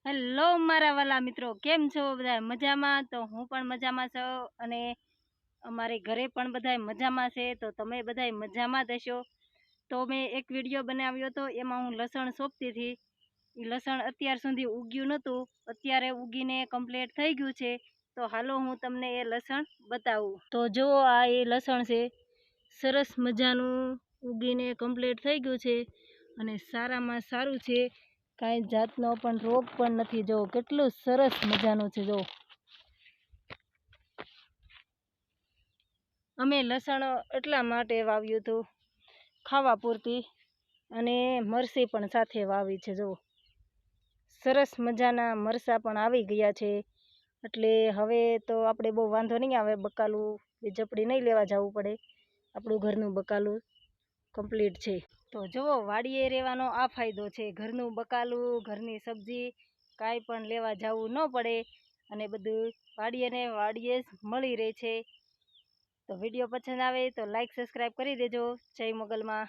Hello મારા વાલા મિત્રો, કેમ છો બધા? મજામાં? તો હું પણ મજામાં છું અને અમારે ઘરે પણ બધા મજામાં છે. તો તમે બધા મજામાં જ હશો. તો મેં એક વિડીયો બનાવ્યો હતો, એમાં હું લસણ સોંપતી હતી. એ લસણ અત્યાર સુધી ઉગ્યું નહોતું, અત્યારે ઉગીને કમ્પ્લીટ થઈ ગયું છે. તો હાલો હું તમને એ લસણ બતાવું. તો જુઓ, આ એ લસણ છે, સરસ મજાનું ઉગીને કમ્પ્લીટ થઈ ગયું છે અને સારામાં સારું છે. કાંઈ જાતનો પણ રોગ પણ નથી. જો કેટલું સરસ મજાનું છે. જો અમે લસણ એટલા માટે વાવ્યું હતું, ખાવા પૂરતી, અને મરસી પણ સાથે વાવી છે. જો સરસ મજાના મરસા પણ આવી ગયા છે. એટલે હવે તો આપણે બહુ વાંધો નહીં આવે. બકાલું ઝપડી નહીં લેવા જવું પડે, આપણું ઘરનું બકાલું કમ્પ્લીટ છે. તો જુઓ, વાડીએ રહેવાનો આ ફાયદો છે. ઘરનું બકાલું, ઘરની સબ્જી કાંઈ પણ લેવા જવું ન પડે અને બધું વાડીએ ને વાડીએ જ મળી રહે છે. તો વિડીયો પસંદ આવે તો લાઈક સબસ્ક્રાઈબ કરી દેજો. જય મોગલમાં.